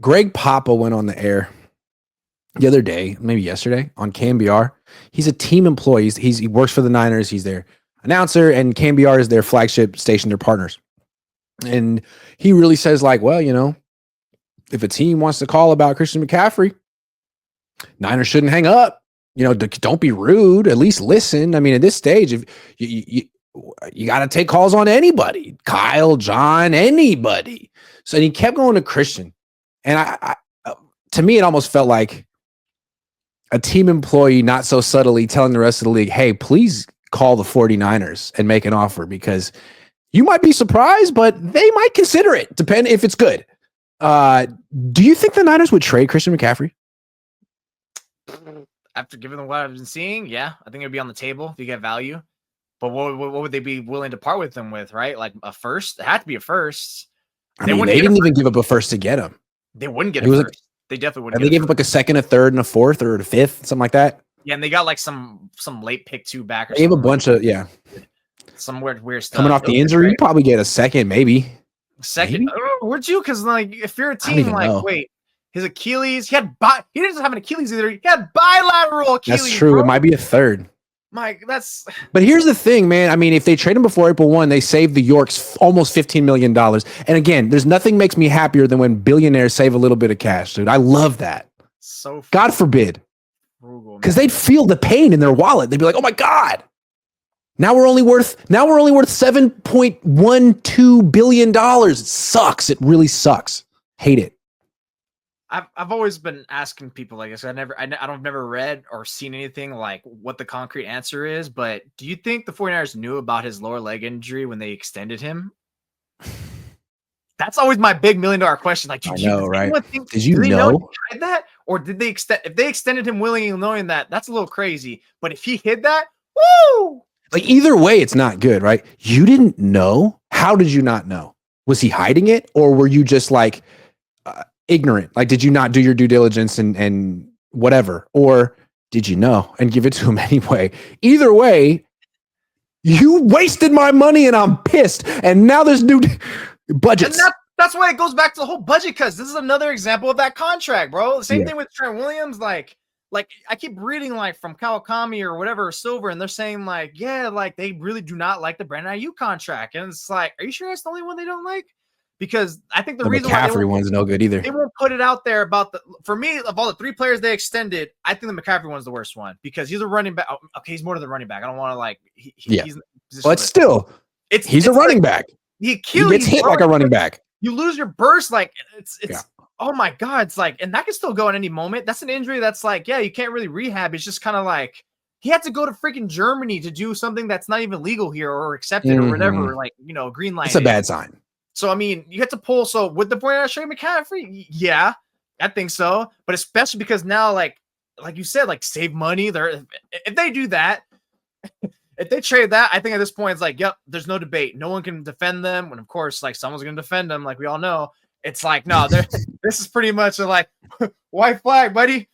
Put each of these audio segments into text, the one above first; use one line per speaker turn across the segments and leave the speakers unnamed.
Greg Papa went on the air the other day, maybe yesterday, on KMBR. He's a team employee. He works for the Niners. He's their announcer, and KMBR is their flagship station, their partners. And he really says, like, well, if a team wants to call about Christian McCaffrey, Niners shouldn't hang up. Don't be rude. At least listen. I mean, at this stage, if you got to take calls on anybody, Kyle, John, anybody. So and he kept going to Christian, and I to me, it almost felt like a team employee not so subtly telling the rest of the league, hey, please call the 49ers and make an offer, because you might be surprised, but they might consider it, depend if it's good. Do you think the Niners would trade Christian McCaffrey?
After giving what I've been seeing, yeah, I think it'd be on the table if you get value. But what would they be willing to part with them with, right? Like a first? It had to be a first.
They didn't even give up a first to get him.
They wouldn't get a first. They definitely wouldn't.
They gave up like a second, a third, and a fourth, or a fifth, something like that.
Yeah, and they got like some late pick 2 back. Or
they gave a bunch of
some weird stuff.
Coming off the injury, you probably get a second, maybe.
Second? Maybe? Would you? Because like, if you're a team, like, wait, his Achilles, he didn't have an Achilles either. He had bilateral Achilles.
That's true. Bro. It might be a third. But here's the thing, man. I mean, if they trade him before April 1, they save the Yorks almost $15 million. And again, there's nothing makes me happier than when billionaires save a little bit of cash, dude. I love that.
So
God forbid. Because they'd feel the pain in their wallet. They'd be like, oh my God. Now we're only worth $7.12 billion. It sucks. It really sucks. Hate it.
I've always been asking people, like I said, I've never read or seen anything like what the concrete answer is, but do you think the 49ers knew about his lower leg injury when they extended him? That's always my big $1 million question. Like,
did you know?
That? Or did they if they extended him willingly knowing that, that's a little crazy. But if he hid that, woo!
Like either way, it's not good, right? You didn't know. How did you not know? Was he hiding it? Or were you just like, ignorant? Like, did you not do your due diligence and whatever? Or did you know and give it to him anyway? Either way, you wasted my money and I'm pissed. And now there's new budgets.
And that's why it goes back to the whole budget, because this is another example of that contract, bro. The same thing with Trent Williams. Like I keep reading like from Kawakami or whatever, Silver, and they're saying like, yeah, like they really do not like the Brandon Ayuk contract. And it's like, are you sure that's the only one they don't like? Because I think the reason
McCaffrey one's no good either.
They won't put it out there about for me, of all the 3 players they extended, I think the McCaffrey one's the worst one, because he's a running back. Okay, he's more than the running back. I don't want to like.
He's a running back.
He
gets hit like a running back.
You lose your burst, like it's. Oh my God, it's like, and that can still go at any moment. That's an injury that's like, yeah, you can't really rehab. It's just kind of like he had to go to freaking Germany to do something that's not even legal here or accepted or whatever. Like, green light.
It's a bad sign.
So, I mean, you have to pull. So, would the 49ers trade McCaffrey? Yeah, I think so. But especially because now, like you said, like save money. If they do that, if they trade that, I think at this point it's like, yep, there's no debate. No one can defend them. And of course, like someone's going to defend them, like we all know. It's like, no, this is pretty much like white flag, buddy.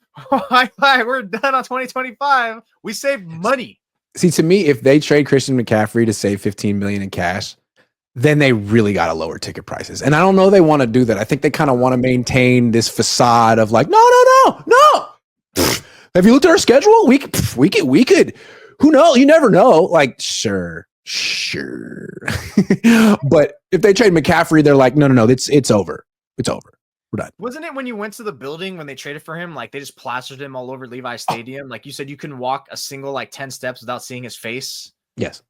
White flag. We're done on 2025. We saved money.
See, to me, if they trade Christian McCaffrey to save $15 million in cash, then they really got to lower ticket prices. And I don't know they want to do that. I think they kind of want to maintain this facade of like, no. Have you looked at our schedule? We could. Who knows? You never know. Like, sure. But if they trade McCaffrey, they're like, no. It's over. It's over. We're done.
Wasn't it when you went to the building when they traded for him? Like they just plastered him all over Levi Stadium. Like you said, you couldn't walk a single 10 steps without seeing his face.
Yes.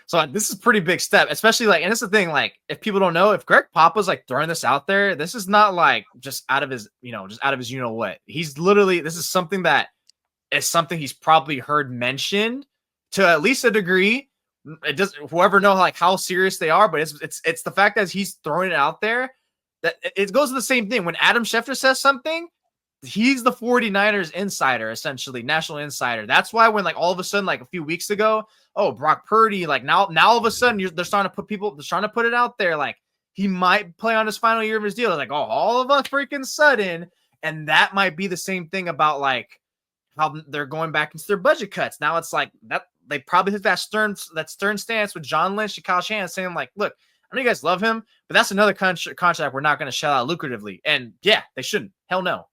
So this is a pretty big step, especially and it's the thing, if people don't know, if Greg Papa's throwing this out there, this is not just out of his, what. He's literally, this is something that is something he's probably heard mentioned to at least a degree. It doesn't, whoever know how serious they are, but it's the fact that he's throwing it out there that it goes to the same thing. When Adam Schefter says something, he's the 49ers insider, essentially national insider. That's why when all of a sudden, a few weeks ago, Brock Purdy, now all of a sudden they're starting to put it out there. He might play on his final year of his deal. All of a freaking sudden. And that might be the same thing about how they're going back into their budget cuts. Now it's that they probably have that stern stance with John Lynch and Kyle Shanahan saying look, I know you guys love him, but that's another contract we're not going to shell out lucratively. And yeah, they shouldn't. Hell no.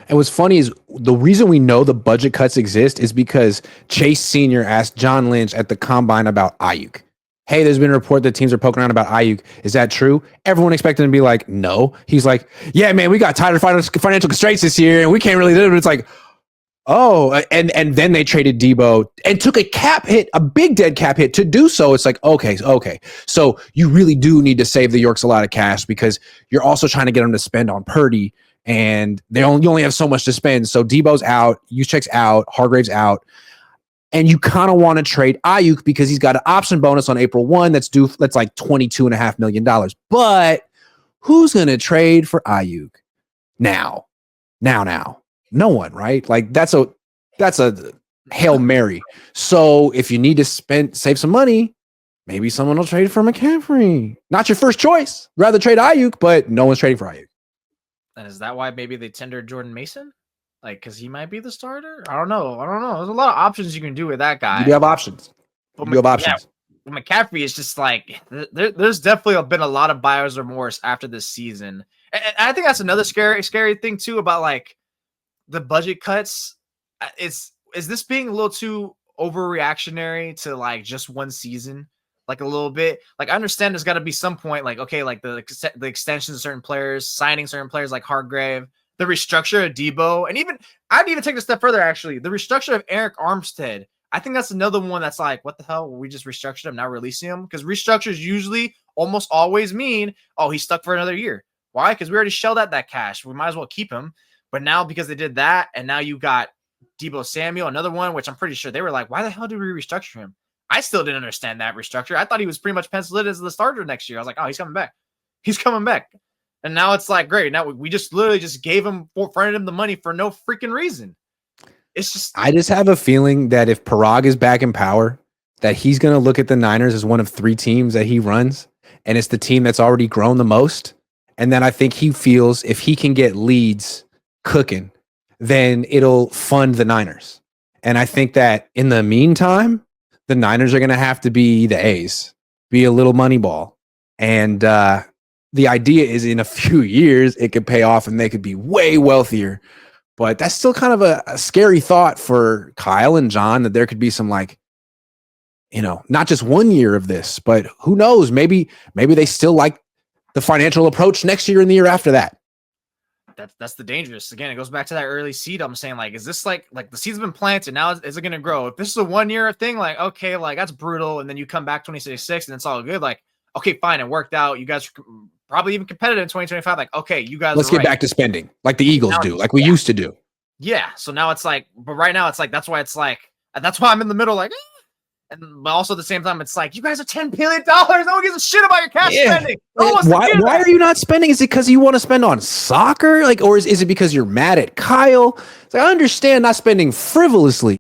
And what's funny is the reason we know the budget cuts exist is because Chase Sr. asked John Lynch at the combine about Ayuk. Hey, there's been a report that teams are poking around about Ayuk. Is that true? Everyone expected him to be like, no. He's like, yeah, man, we got tighter financial constraints this year, and we can't really do it. It's like, oh, and then they traded Debo and took a cap hit, a big dead cap hit to do so. It's like, okay. So you really do need to save the Yorks a lot of cash because you're also trying to get them to spend on Purdy, and you only have so much to spend. So Debo's out, Juszczyk's out, Hargrave's out. And you kind of want to trade Ayuk because he's got an option bonus on April 1 that's like $22.5 million. But who's going to trade for Ayuk now? No one, right? Like that's a Hail Mary. So if you need to save some money, maybe someone will trade for McCaffrey. Not your first choice. Rather trade Ayuk, but no one's trading for Ayuk.
And is that why maybe they tendered Jordan Mason? Like, because he might be the starter? I don't know. There's a lot of options you can do with that guy.
You do have options.
Yeah, McCaffrey is just like, there's definitely been a lot of buyer's remorse after this season. And I think that's another scary thing, too, about, like, the budget cuts. Is this being a little too overreactionary to, like, just one season? Like, a little bit? Like, I understand there's got to be some point, like, okay, like, the extensions of certain players, signing certain players like Hargrave, the restructure of Debo, and I'd even take it a step further, actually. The restructure of Eric Armstead. I think that's another one that's like, what the hell? We just restructured him, now releasing him? Because restructures usually almost always mean, oh, he's stuck for another year. Why? Because we already shelled out that cash. We might as well keep him. But now because they did that, and now you got Debo Samuel, another one, which I'm pretty sure they were like, why the hell did we restructure him? I still didn't understand that restructure. I thought he was pretty much penciled in as the starter next year. I was like, oh, he's coming back. He's coming back. And now it's like, great. Now we just literally just fronted him the money for no freaking reason. It's just.
I just have a feeling that if Parag is back in power, that he's going to look at the Niners as one of 3 teams that he runs. And it's the team that's already grown the most. And then I think he feels if he can get leads cooking, then it'll fund the Niners. And I think that in the meantime, the Niners are going to have to be the A's, be a little money ball. And, the idea is in a few years, it could pay off and they could be way wealthier. But that's still kind of a scary thought for Kyle and John, that there could be some, like, not just 1 year of this, but who knows? Maybe they still like the financial approach next year and the year after that.
That's the dangerous. Again, it goes back to that early seed. I'm saying, like, is this like the seed's been planted now? Is it going to grow? If this is a 1 year thing, like, okay, like that's brutal. And then you come back 2026 and it's all good. Like, okay, fine. It worked out. You guys probably even competitive in 2025. Like, okay, you guys,
let's get back to spending like the Eagles do, like we used to do.
Yeah. So now it's like, but right now it's like, that's why I'm in the middle, like, but also at the same time, it's like, you guys are $10 billion. No one gives a shit about your cash spending.
Why are you not spending? Is it because you want to spend on soccer? Like, or is it because you're mad at Kyle? It's like, I understand not spending frivolously.